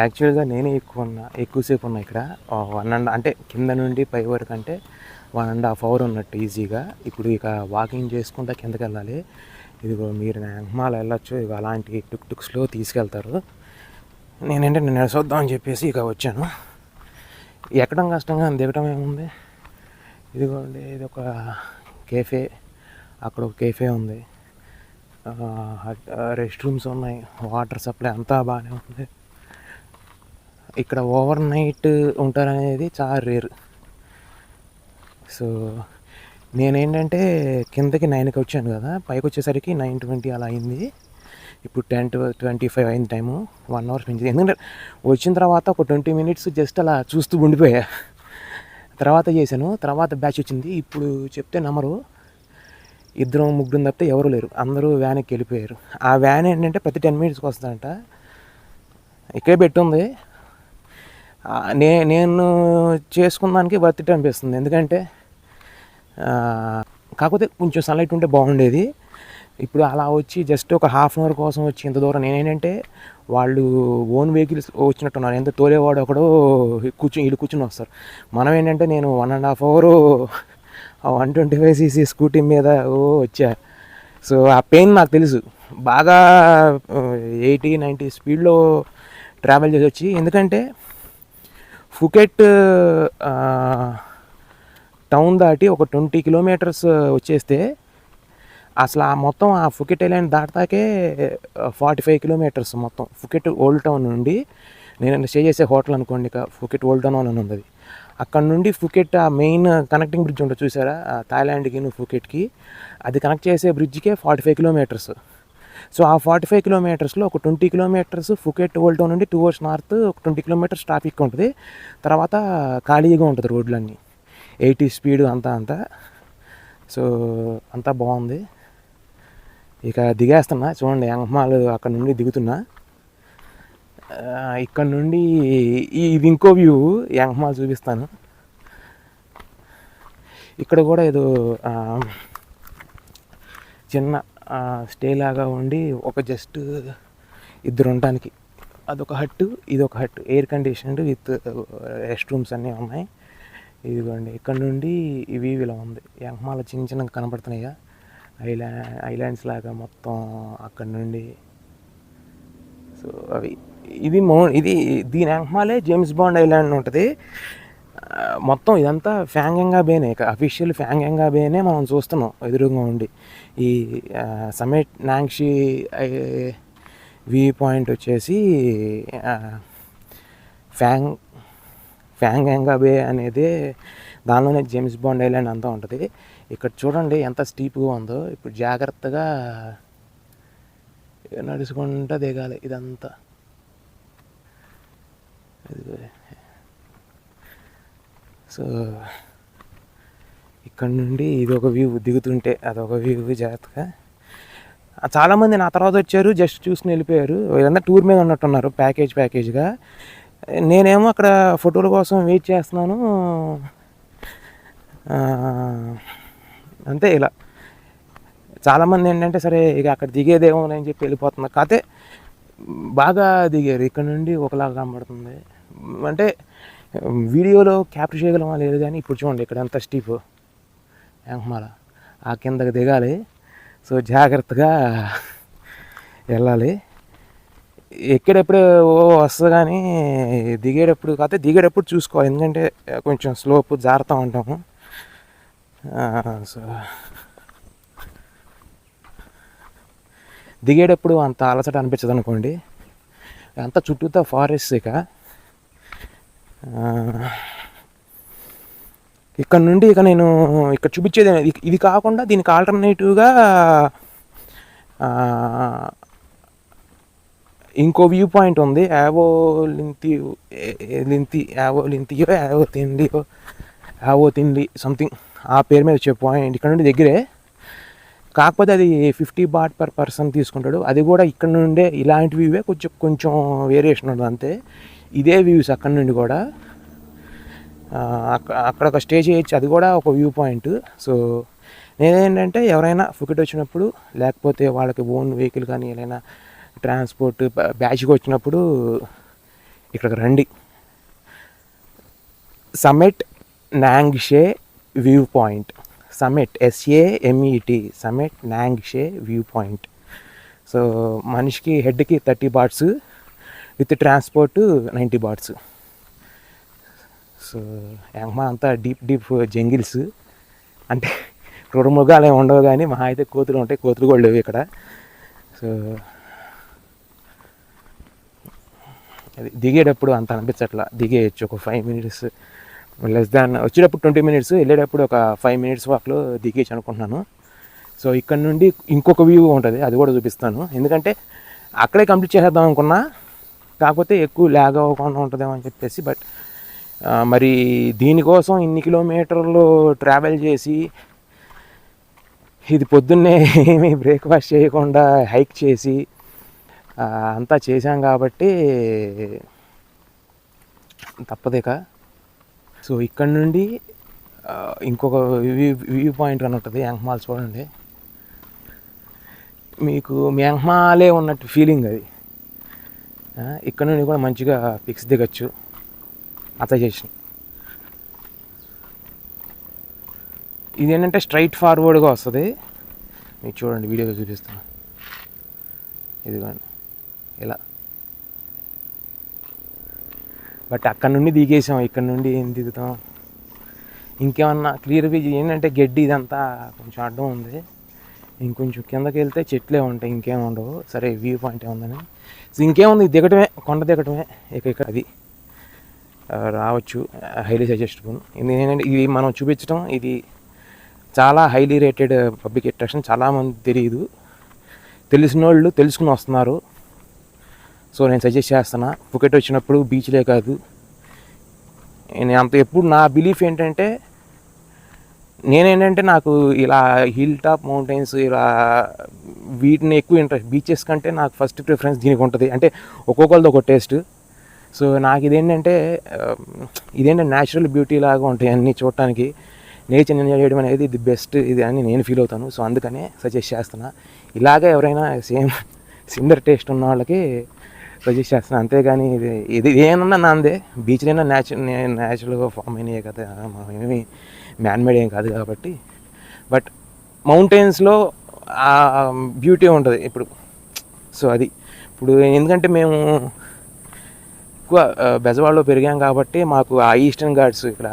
యాక్చువల్గా నేనే ఎక్కువసేపు ఉన్నా ఇక్కడ. అంటే కింద నుండి పై వరకు అంటే 1.5 hour ఉన్నట్టు ఈజీగా. ఇప్పుడు ఇక వాకింగ్ చేసుకుంటా కిందకి వెళ్ళాలి. ఇదిగో మీరు ఎంహమాల వెళ్ళొచ్చు. ఇక అలాంటి టుక్స్లో తీసుకెళ్తారు. నేనంటే నేను చూద్దాం అని చెప్పేసి ఇక వచ్చాను. ఎక్కడం కష్టంగా దిగటం ఏముంది. ఇదిగోండి ఇది ఒక కేఫే, అక్కడ ఒక కేఫే ఉంది, రెస్ట్ రూమ్స్ ఉన్నాయి, వాటర్ సప్లై అంతా బాగానే ఉంది. ఇక్కడ ఓవర్ నైట్ ఉంటారనేది చాలా రేర్. సో నేనేంటంటే కిందకి 9కి వచ్చాను కదా, పైకి వచ్చేసరికి 9:20 అలా అయింది. ఇప్పుడు 10:25 అయింది టైము. 1 hour పెంచింది. ఎందుకంటే వచ్చిన తర్వాత ఒక 20 minutes జస్ట్ అలా చూస్తూ ఉండిపోయా. తర్వాత చేశాను. తర్వాత బ్యాచ్ వచ్చింది. ఇప్పుడు చెప్తే నమ్మరు, 2-3 తప్పితే ఎవరు లేరు. అందరూ వ్యాన్కి వెళ్ళిపోయారు. ఆ వ్యాన్ ఏంటంటే ప్రతి 10 minutesకి వస్తుందంట. ఇక్కడే పెట్టుంది. నేను చేసుకున్న దానికి వర్త్ ఇట్ అనిపిస్తుంది. ఎందుకంటే కాకపోతే కొంచెం సన్లైట్ ఉంటే బాగుండేది. ఇప్పుడు అలా వచ్చి జస్ట్ ఒక 1/2 hour కోసం వచ్చి ఇంత దూరం. నేనేంటంటే వాళ్ళు ఓన్ వెహికల్స్ వచ్చినట్టున్నారు. ఎంత తోలేవాడు ఒకడు వీళ్ళు కూర్చుని వస్తారు. మనం ఏంటంటే నేను 1.5 hour 125cc స్కూటీ మీద వచ్చా. సో ఆ పెయిన్ నాకు తెలుసు. బాగా 80-90 స్పీడ్లో ట్రావెల్ చేసి వచ్చి, ఎందుకంటే ఫుకెట్ టౌన్ దాటి ఒక 20 kilometers వచ్చేస్తే అసలు ఆ మొత్తం ఆ ఫుకెట్ ఐలాండ్ దాటాకే 45 kilometers మొత్తం. ఫుకెట్ ఓల్డ్ టౌన్ నుండి, నేను స్టే చేసే హోటల్ అనుకోండి, ఇక ఫుకెట్ ఓల్డ్ టౌన్ అని ఉంది. అక్కడ నుండి ఫుకెట్ ఆ మెయిన్ కనెక్టింగ్ బ్రిడ్జ్ ఉంటుంది చూసారా, థాయిలాండ్కి ఫుకెట్కి, అది కనెక్ట్ చేసే బ్రిడ్జ్కే 45 kilometers. సో ఆ 45 kilometersలో ఒక 20 kilometers ఫుకెట్ ఓల్డ్ టౌన్ నుండి టువర్డ్స్ నార్త్, ఒక 20 kilometers ట్రాఫిక్ ఉంటుంది. తర్వాత ఖాళీగా ఉంటుంది రోడ్లన్నీ, 80 స్పీడ్ అంతా. సో అంతా బాగుంది. ఇక దిగేస్తున్నా చూడండి. ఎంహమాల్ అక్కడ నుండి దిగుతున్నా. ఇక్కడ నుండి ఇది ఇంకో వ్యూ, ఎంహమాల్ చూపిస్తాను. ఇక్కడ కూడా ఏదో చిన్న స్టే లాగా ఉండి, ఒక జస్ట్ 2 ఉండటానికి అదొక హట్టు, ఇదొక hut, air conditioned with rest rooms అన్నీ ఉన్నాయి. ఇదిగోండి ఇక్కడ నుండి ఇవి ఇలా ఉంది. ఎంహమాల్ చిన్నగా కనపడుతున్నాయిగా, ఐలాండ్స్ లాగా మొత్తం అక్కడ నుండి. సో అవి ఇది దీని ఎంహమాలే జేమ్స్ బాండ్ ఐలాండ్ ఉంటుంది. మొత్తం ఇదంతా ఫ్యాంగంగా బేనే, ఇక అఫీషియల్ ఫ్యాంగంగా బేనే మనం చూస్తున్నాం ఎదురుగా ఉండి. ఈ సమిట్ నాంగ్షి వ్యూ పాయింట్ వచ్చేసి ఫ్యాంగంగా బే అనేది, దానిలోనే జేమ్స్ బాండ్ ఐలాండ్ అంతా ఉంటుంది. ఇక్కడ చూడండి ఎంత స్టీప్గా ఉందో. ఇప్పుడు జాగ్రత్తగా నడుచుకుంటూ దిగాలి ఇదంతా. సో ఇక్కడ నుండి ఇదొక వ్యూ, దిగుతుంటే అదొక వ్యూ. జాగ్రత్తగా చాలామంది నా తర్వాత వచ్చారు, జస్ట్ చూసుకుని వెళ్ళిపోయారు. వీళ్ళంతా టూర్ మీద ఉన్నట్టున్నారు, ప్యాకేజ్గా. నేనేమో అక్కడ ఫోటోల కోసం వెయిట్ చేస్తున్నాను. అంతే. ఇలా చాలామంది ఏంటంటే సరే ఇక అక్కడ దిగేదేమో అని చెప్పి వెళ్ళిపోతున్నారు. కాకపోతే బాగా దిగారు. ఇక్కడ నుండి ఒకలాగా కనబడుతుంది. అంటే వీడియోలో క్యాప్చర్ చేయగలమా లేదు కానీ, ఇప్పుడు చూడండి ఇక్కడ ఎంత స్టీప్ ఎంహమాల. ఆ కిందకి దిగాలి. సో జాగ్రత్తగా వెళ్ళాలి. ఎక్కేటప్పుడే వస్తుంది కానీ దిగేటప్పుడు చూసుకోవాలి. ఎందుకంటే కొంచెం స్లోపు జారుతూ ఉంటాము. సో దిగేటప్పుడు అంత అలసట అనిపించదు అనుకోండి. అంతా చుట్టూతో ఫారెస్ట్. ఇక్కడ నుండి ఇక నేను ఇక్కడ చూపించేది ఇది కాకుండా దీనికి ఆల్టర్నేటివ్గా ఇంకో వ్యూ పాయింట్ ఉంది. యావో తిండి సంథింగ్ ఆ పేరు మీద వచ్చే పాయింట్ ఇక్కడ నుండి దగ్గరే. కాకపోతే అది 50 baht per person తీసుకుంటాడు. అది కూడా ఇక్కడ నుండే ఇలాంటి వ్యూవే, కొంచెం వేరియేషన్ ఉంటుంది అంతే. ఇదే వ్యూస్ అక్కడ నుండి కూడా అక్కడ ఒక స్టే చేయొచ్చు. అది కూడా ఒక వ్యూ పాయింట్. సో నేనేంటంటే ఎవరైనా ఫుకెట్ వచ్చినప్పుడు, లేకపోతే వాళ్ళకి ఓన్ వెహికల్ కానీ ఏదైనా ట్రాన్స్పోర్ట్ బ్యాచ్కి వచ్చినప్పుడు ఇక్కడికి రండి. Samet Nangshe view point, Samet SAMET, Samet Nangshe view point. So మనిషికి హెడ్కి 30 bahts, with transport 90 bahts. So యాంగ్మా అంతా డీప్ జంగిల్స్, అంటే క్రూర మృగాలు ఏమి ఉండవు, కానీ మహా అయితే కోతులు ఉంటాయి. కోతులు కూడా లేవు ఇక్కడ. సో అది దిగేటప్పుడు అంత అనిపించట్లా. దిగేయచ్చు ఒక 5 minutes, లెస్ దాన్. వచ్చేటప్పుడు 20 minutes, వెళ్ళేటప్పుడు ఒక 5 minutes వాక్లో దిగేయచ్చు అనుకుంటున్నాను. సో ఇక్కడ నుండి ఇంకొక వ్యూ ఉంటుంది, అది కూడా చూపిస్తాను. ఎందుకంటే అక్కడే కంప్లీట్ చేసేద్దాం అనుకున్నా, కాకపోతే ఎక్కువ ల్యాగ్ అవ్వకుండా ఉంటుందేమో అని చెప్పేసి. బట్ మరి దీనికోసం ఇన్ని కిలోమీటర్లు ట్రావెల్ చేసి, ఇది పొద్దున్నే ఏమీ బ్రేక్ఫాస్ట్ చేయకుండా హైక్ చేసి అంతా చేశాం కాబట్టి తప్పదేక. సో ఇక్కడ నుండి ఇంకొక వ్యూ పాయింట్ అని ఉంటుంది, యాంగ్మాల్. చూడండి, మీకు మ్యాంగ్మాలే ఉన్నట్టు ఫీలింగ్ అది. ఇక్కడ నుండి కూడా మంచిగా పిక్స్ దిగచ్చు. అతజేషన్ ఇది ఏంటంటే స్ట్రైట్ ఫార్వర్డ్గా వస్తుంది. మీకు చూడండి, వీడియోలో చూపిస్తాను. ఇదిగోండి ఇలా. బట్ అక్కడ నుండి దిగేసాం, ఇక్కడ నుండి ఏం దిగుతాం? ఇంకేమన్నా క్లియర్ వ్యూ ఏంటంటే గడ్డి ఇదంతా కొంచెం అడ్డం ఉంది. ఇంకొంచెం కిందకి వెళ్తే చెట్లే ఉంటాయి, ఇంకేం ఉండవు. సరే, వ్యూ పాయింట్ ఏముందని. సో ఇంకేముంది, దిగటమే, కొండ దిగటమే. ఇక్కడ అది రావచ్చు, హైలీ సజెస్టబుల్. ఎందుకంటే ఇది మనం చూపించడం, ఇది చాలా హైలీ రేటెడ్ పబ్లిక్ అట్రాక్షన్. చాలామంది తెలియదు, తెలిసిన వాళ్ళు తెలుసుకుని వస్తున్నారు. సో నేను సజెస్ట్ చేస్తున్నా. ఫుకెట్ వచ్చినప్పుడు బీచ్లే కాదు, నేను అంత ఎప్పుడు నా బిలీఫ్ ఏంటంటే, నేనేంటంటే నాకు ఇలా హిల్ టాప్ మౌంటైన్స్ ఇలా వీటిని ఎక్కువ ఇంట్రెస్ట్. బీచెస్ కంటే నాకు ఫస్ట్ ప్రిఫరెన్స్ దీనికి ఉంటుంది. అంటే ఒక్కొక్కరిది ఒక టేస్ట్. సో నాకు ఇదేంటంటే న్యాచురల్ బ్యూటీ లాగా ఉంటాయి అన్నీ చూడటానికి. నేచర్ ఎంజాయ్ చేయడం అనేది ది బెస్ట్ ఇది అని నేను ఫీల్ అవుతాను. సో అందుకనే సజెస్ట్ చేస్తున్నా. ఇలాగే ఎవరైనా సేమ్ సిమిలర్ టేస్ట్ ఉన్న వాళ్ళకి సజెస్ట్ చేస్తున్నాను. అంతేగాని ఇది ఏమన్నా నాందే, బీచ్లైనా న్యాచురల్గా ఫామ్ అయినాయి కదా, ఏమి మ్యాన్మేడ్ ఏం కాదు కాబట్టి. బట్ మౌంటైన్స్లో ఆ బ్యూటీ ఉంటుంది ఇప్పుడు. సో అది ఇప్పుడు ఎందుకంటే మేము ఎక్కువ బెజవాడలో పెరిగాం కాబట్టి మాకు ఆ ఈస్టర్న్ ఘాట్స్ ఇక్కడ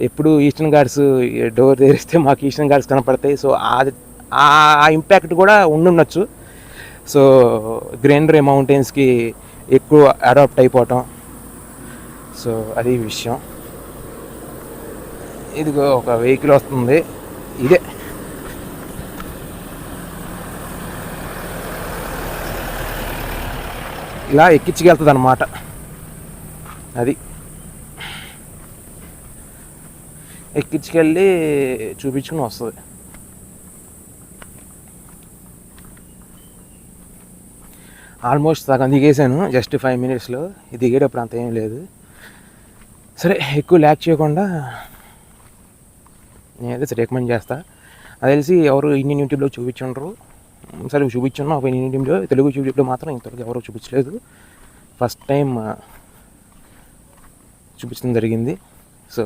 ఎప్పుడు ఈస్టర్న్ ఘాట్స్ డోర్ తెరిస్తే మాకు ఈస్టర్న్ ఘాట్స్ కనపడతాయి. సో ఆ ఇంపాక్ట్ కూడా ఉండుండొచ్చు. సో గ్రీనరీ మౌంటైన్స్కి ఎక్కువ అడాప్ట్ అయిపోవటం. సో అది విషయం. ఇదిగో ఒక వెహికల్ వస్తుంది, ఇదే ఇలా ఎక్కించుకెళ్తుంది అన్నమాట. అది ఎక్కించుకెళ్ళి చూపించుకుని వస్తుంది. ఆల్మోస్ట్ సగం దిగేసాను జస్ట్ 5 minutesలో. ఇది దిగేటప్పుడు అంత ఏం లేదు. సరే, ఎక్కువ ల్యాక్ చేయకుండా నేనైతే రికమెండ్ చేస్తా. అది తెలిసి ఎవరు ఇండియన్ యూట్యూబ్లో చూపించుండరు. సరే చూపించున్నాం ఒక ఇండియన్ యూట్యూబ్లో, తెలుగు యూట్యూబ్లో మాత్రం ఇంతవరకు ఎవరు చూపించలేదు. ఫస్ట్ టైం చూపించడం జరిగింది. సో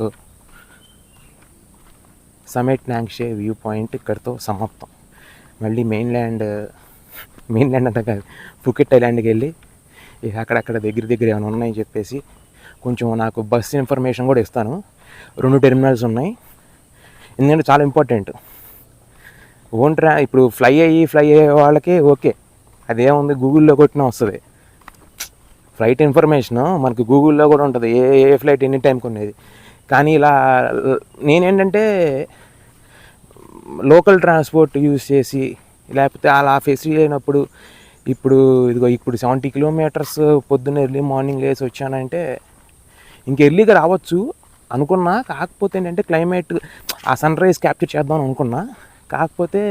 సమెట్ నాంగ్షే వ్యూ పాయింట్ ఇక్కడితో సమాప్తం. మళ్ళీ మెయిన్ల్యాండ్ అంటే కాదు, ఫుకెట్ ఐలాండ్కి వెళ్ళి ఇక అక్కడక్కడ దగ్గర ఏమైనా ఉన్నాయని చెప్పేసి కొంచెం నాకు బస్ ఇన్ఫర్మేషన్ కూడా ఇస్తాను. 2 టెర్మినల్స్ ఉన్నాయి. ఎందుకంటే చాలా ఇంపార్టెంట్. ఇప్పుడు ఫ్లై అయ్యే వాళ్ళకి ఓకే, అదేముంది, గూగుల్లో కొట్టినా వస్తుంది ఫ్లైట్ ఇన్ఫర్మేషను. మనకు గూగుల్లో కూడా ఉంటుంది ఏ ఫ్లైట్ ఎన్ని టైంకి ఉండేది. కానీ ఇలా నేనేంటంటే లోకల్ ట్రాన్స్పోర్ట్ యూజ్ చేసి, లేకపోతే అలా ఫెసిలిటీ అయినప్పుడు ఇప్పుడు 70 kilometers పొద్దున్న ఎర్లీ మార్నింగ్ లేసి వచ్చానంటే ఇంక ఎర్లీగా రావచ్చు అనుకున్నా. కాకపోతే ఏంటంటే క్లైమేట్ ఆ సన్ రైజ్ క్యాప్చర్ చేద్దాం అనుకున్నా. కాకపోతే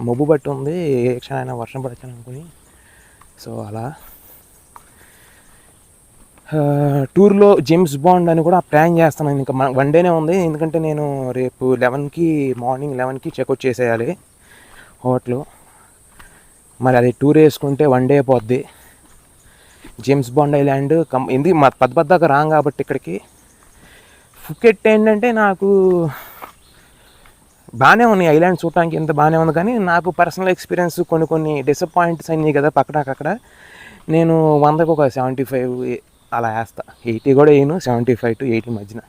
మబ్బు బట్టి ఉంది, ఏ క్షణమైనా వర్షం పడచ్చాను అనుకుని. సో అలా టూర్లో జేమ్స్ బాండ్ అని కూడా ప్లాన్ చేస్తున్నాను. ఇంకా 1 డేనే ఉంది. ఎందుకంటే నేను రేపు మార్నింగ్ 11కి చెక్అవుట్ చేసేయాలి హోటల్. మరి అది టూర్ వేసుకుంటే 1 డే పోద్ది. జేమ్స్ బాండ్ ఐలాండ్ ఎందుకు మా పెద్దగా రాం కాబట్టి ఇక్కడికి. ఫుకెట్ ఏంటంటే నాకు బాగానే ఉన్నాయి ఐలాండ్ చూడటానికి, ఎంత బాగానే ఉంది, కానీ నాకు పర్సనల్ ఎక్స్పీరియన్స్ కొన్ని డిసప్పాయింట్స్ అయినాయి కదా అక్కడ. నేను 100కి ఒక 75 అలా వేస్తా. 80 కూడా వేయను, 75 to 80 మధ్యన.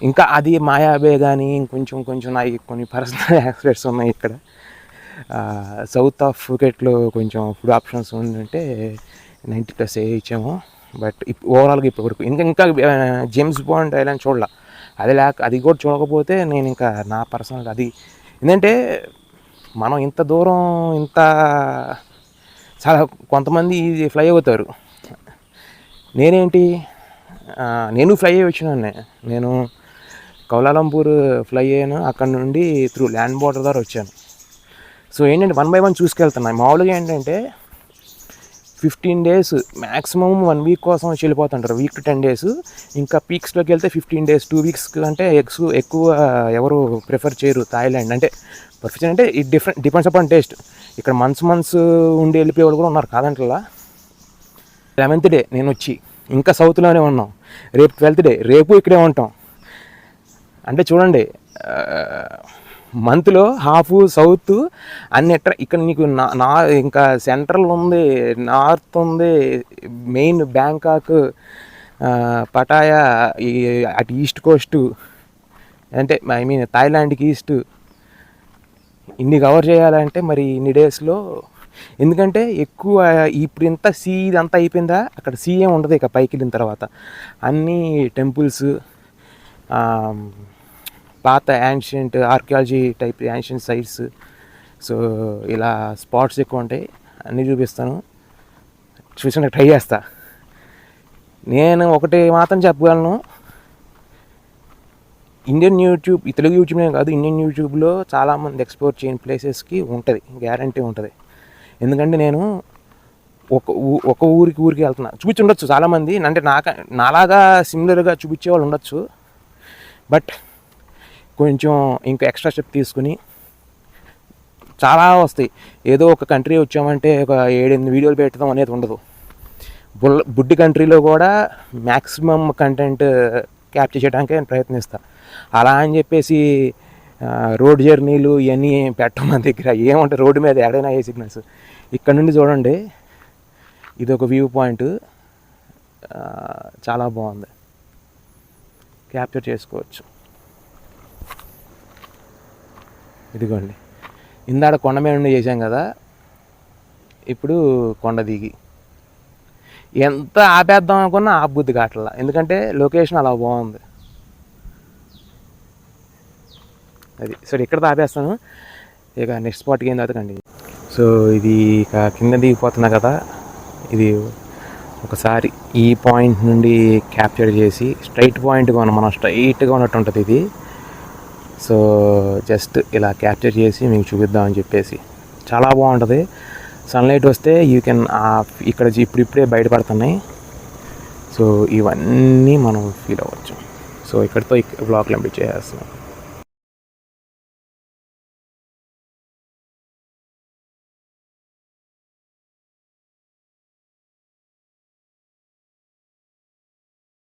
ఇంకా అది మాయాబే కానీ ఇంకొంచెం నాకు కొన్ని పర్సనల్ యాక్స్పెక్ట్స్ ఉన్నాయి ఇక్కడ. సౌత్ ఆఫ్ ఫుకెట్లో కొంచెం ఫుడ్ ఆప్షన్స్ ఉంటే 90+ ఇచ్చాము. బట్ ఓవరాల్గా ఇప్పటి వరకు ఇంకా జేమ్స్ బాండ్ ఐలాండ్ చూడాల. అది కూడా చూడకపోతే నేను ఇంకా నా పర్సనల్ అది ఏంటంటే, మనం ఇంత దూరం చాలా కొంతమంది ఫ్లై అవుతారు. నేను ఫ్లై అయ్యి వచ్చినాను. నేను కౌలాలంపూర్ ఫ్లై అయ్యాను, అక్కడ నుండి త్రూ ల్యాండ్ బోర్డర్ ద్వారా వచ్చాను. సో ఏంటంటే 1 by 1 చూసుకెళ్తున్నాను. మామూలుగా ఏంటంటే 15 days మ్యాక్సిమం 1 week కోసం వచ్చి వెళ్ళిపోతుంటారు, వీక్ టు 10 days. ఇంకా పీక్స్లోకి వెళ్తే 15 days 2 weeks అంటే ఎక్కువ ఎవరు ప్రిఫర్ చేయరు థాయిలాండ్ అంటే. పర్ఫెక్షన్ అంటే ఇది డిపెండ్స్ అపాన్ టేస్ట్. ఇక్కడ మంత్స్ ఉండి వెళ్ళిపోయే వాళ్ళు కూడా ఉన్నారు, కాదంటలా. 11th day నేను వచ్చి ఇంకా సౌత్లోనే ఉన్నాం. రేపు 12th day, రేపు ఇక్కడే ఉంటాం. అంటే చూడండి, మంత్లో హాఫ్ సౌత్ అన్ని ఇక్కడ నీకు ఇంకా సెంట్రల్ ఉంది, నార్త్ ఉంది, మెయిన్ బ్యాంకాక్, పటాయా, అటు ఈస్ట్ కోస్ట్ అంటే థాయిలాండ్కి ఈస్ట్. ఇన్ని కవర్ చేయాలంటే మరి ఇన్ని డేస్లో, ఎందుకంటే ఎక్కువ ఇప్పుడు ఇంత ఇదంతా అయిపోయిందా, అక్కడ ఏం ఉండదు ఇక పైకి వెళ్ళిన తర్వాత. అన్నీ టెంపుల్స్, పాత ancient archaeology type ancient sites. So ఇలా స్పాట్స్ ఎక్కువ ఉంటాయి, అన్నీ చూపిస్తాను, చూసాను, ట్రై చేస్తా. నేను ఒకటి మాత్రం చెప్పగలను, తెలుగు యూట్యూబ్ కాదు, ఇండియన్ యూట్యూబ్లో చాలామంది ఎక్స్ప్లోర్ చేయని ప్లేసెస్కి ఉంటుంది, గ్యారంటీ ఉంటుంది. ఎందుకంటే నేను ఒక ఊరికి వెళ్తున్నా, చూపించుండొచ్చు చాలామంది, అంటే నాలాగా సిమిలర్గా చూపించే వాళ్ళు ఉండొచ్చు. బట్ కొంచెం ఇంకా ఎక్స్ట్రా స్టెప్ తీసుకుని చాలా వస్తాయి. ఏదో ఒక కంట్రీ వచ్చామంటే ఒక 7-8 వీడియోలు పెట్టడం అనేది ఉండదు. బుడ్డి కంట్రీలో కూడా మ్యాక్సిమం కంటెంట్ క్యాప్చర్ చేయడానికే నేను ప్రయత్నిస్తాను. అలా అని చెప్పేసి రోడ్ జర్నీలు ఇవన్నీ పెట్టడం మన దగ్గర ఏమంటే, రోడ్డు మీద ఎక్కడైనా ఏ సిగ్నల్స్. ఇక్కడ నుండి చూడండి, ఇది ఒక వ్యూ పాయింట్, చాలా బాగుంది, క్యాప్చర్ చేసుకోవచ్చు. ఇదిగోండి, ఇందాక కొండ మీద నుండి చేసాం కదా, ఇప్పుడు కొండ దిగి ఎంత ఆపేద్దాం అనుకున్నా ఆపబుద్ధి కావట్లా, ఎందుకంటే లొకేషన్ అలా బాగుంది. అది సరే, ఇక్కడ ఆపేస్తాను. ఇక నెక్స్ట్ స్పాట్కి ఏం తాకండి. సో ఇది ఇక కింద దిగిపోతున్నా కదా, ఇది ఒకసారి ఈ పాయింట్ నుండి క్యాప్చర్ చేసి స్ట్రైట్ పాయింట్గా మనం స్ట్రైట్గా ఉన్నట్టు ఉంటుంది ఇది. సో జస్ట్ ఇలా క్యాప్చర్ చేసి మీకు చూపిద్దామని చెప్పేసి, చాలా బాగుంటుంది. సన్లైట్ వస్తే యూ కెన్ ఇక్కడ ఇప్పుడిప్పుడే బయటపడుతున్నాయి. సో ఇవన్నీ మనం ఫీల్ అవ్వచ్చు. సో ఇక్కడితో బ్లాగ్ కంప్లీట్ చేసేస్తున్నాం.